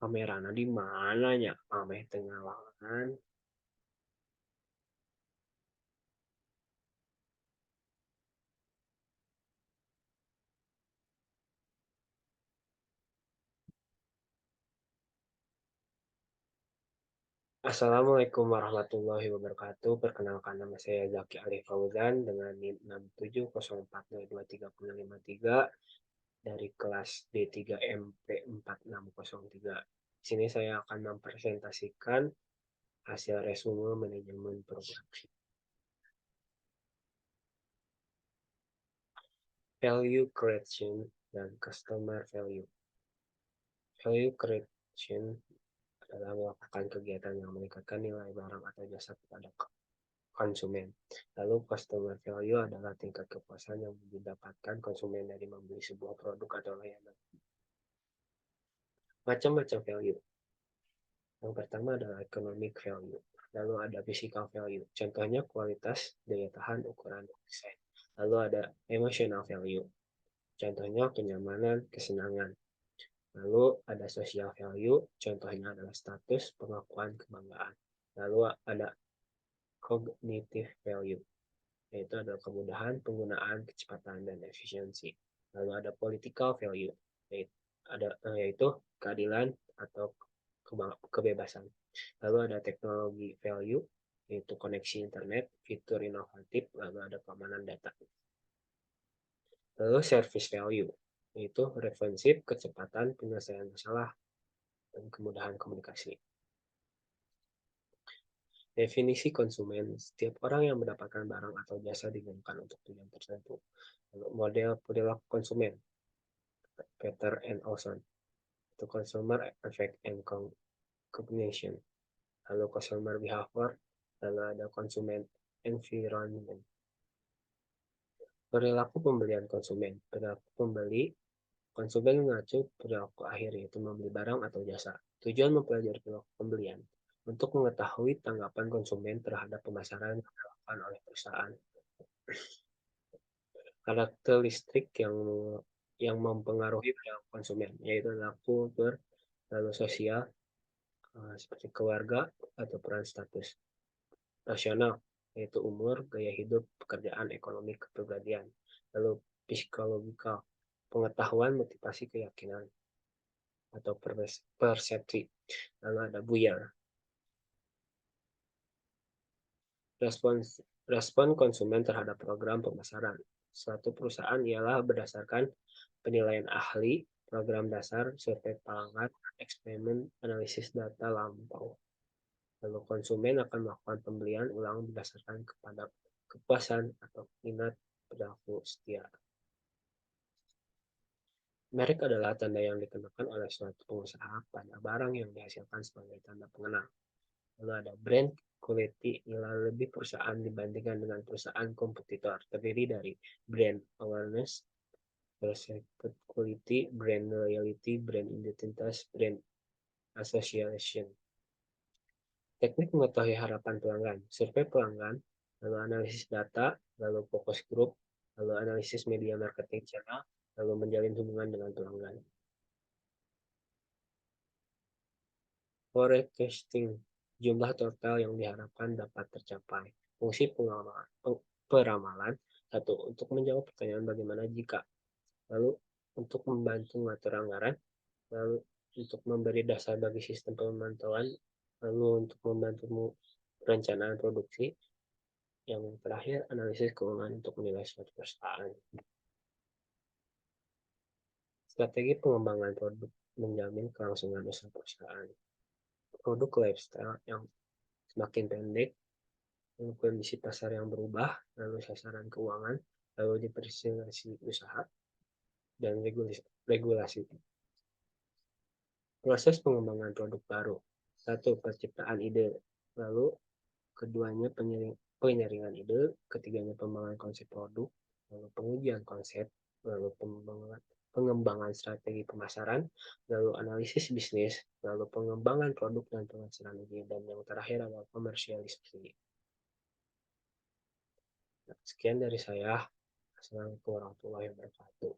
Kamerana di mananya? Ameh tengah lawan. Assalamualaikum warahmatullahi wabarakatuh. Perkenalkan nama saya Zaki Ali Fauzan dengan NIM 670402353 dari kelas D3 MP 4603. Di sini saya akan mempresentasikan hasil resume manajemen produksi. Value creation dan customer value. Value creation adalah melakukan kegiatan yang meningkatkan nilai barang atau jasa kepada konsumen. Lalu customer value adalah tingkat kepuasan yang didapatkan konsumen dari membeli sebuah produk atau layanan. Macam-macam value. Yang pertama adalah economic value. Lalu ada physical value. Contohnya kualitas, daya tahan, ukuran, desain. Lalu ada emotional value. Contohnya kenyamanan, kesenangan. Lalu ada social value. Contohnya adalah status, pengakuan, kebanggaan. Lalu ada cognitive value, yaitu adalah kemudahan penggunaan, kecepatan, dan efisiensi. Lalu ada political value, yaitu keadilan atau kebebasan. Lalu ada teknologi value, yaitu koneksi internet, fitur inovatif, lalu ada keamanan data. Lalu service value, yaitu responsif, kecepatan, penyelesaian masalah, dan kemudahan komunikasi. Definisi konsumen, setiap orang yang mendapatkan barang atau jasa digunakan untuk tujuan tertentu. Lalu model perilaku konsumen, Peter and Olson, itu consumer effect and cognition. Lalu consumer behavior, lalu ada konsumen environment. Perilaku pembelian konsumen, perilaku pembeli, konsumen mengacu perilaku akhir, yaitu membeli barang atau jasa. Tujuan mempelajari perilaku pembelian untuk mengetahui tanggapan konsumen terhadap pemasaran yang dilakukan oleh perusahaan. Karakteristik yang mempengaruhi perilaku konsumen, yaitu adalah kultur, lalu sosial, seperti keluarga atau peran status. Rasional, yaitu umur, gaya hidup, pekerjaan, ekonomi, kepribadian. Lalu psikologikal, pengetahuan, motivasi, keyakinan, atau persepsi. Lalu ada buyer, respon konsumen terhadap program pemasaran. Suatu perusahaan ialah berdasarkan penilaian ahli, program dasar, survei pelanggan, eksperimen, analisis data lampau. Lalu konsumen akan melakukan pembelian ulang berdasarkan kepada kepuasan atau minat perilaku setia. Merek adalah tanda yang dikenakan oleh suatu pengusaha pada barang yang dihasilkan sebagai tanda pengenal. Lalu ada brand quality, nilai lebih perusahaan dibandingkan dengan perusahaan kompetitor, terdiri dari brand awareness, perceived quality, brand loyalty, brand identitas, brand association. Teknik mengetahui harapan pelanggan, survei pelanggan, lalu analisis data, lalu focus group, lalu analisis media marketing channel, lalu menjalin hubungan dengan pelanggan. Forecasting, jumlah total yang diharapkan dapat tercapai. Fungsi peramalan, satu, untuk menjawab pertanyaan bagaimana jika, lalu untuk membantu mengatur anggaran, lalu untuk memberi dasar bagi sistem pemantauan, lalu untuk membantu perencanaan produksi, yang terakhir analisis keuangan untuk menilai suatu perusahaan. Strategi pengembangan produk menjamin kelangsungan usaha perusahaan. Produk lifestyle yang semakin pendek, kondisi pasar yang berubah, lalu sasaran keuangan, lalu diversifikasi usaha, dan regulasi. Proses pengembangan produk baru. Satu, penciptaan ide. Lalu keduanya penyaringan ide, ketiganya pengembangan konsep produk, lalu pengujian konsep, lalu pengembangan strategi pemasaran, lalu analisis bisnis, lalu pengembangan produk dan pemasaran ide, dan yang terakhir adalah komersialisasi. Nah, sekian dari saya. Assalamualaikum warahmatullahi wabarakatuh.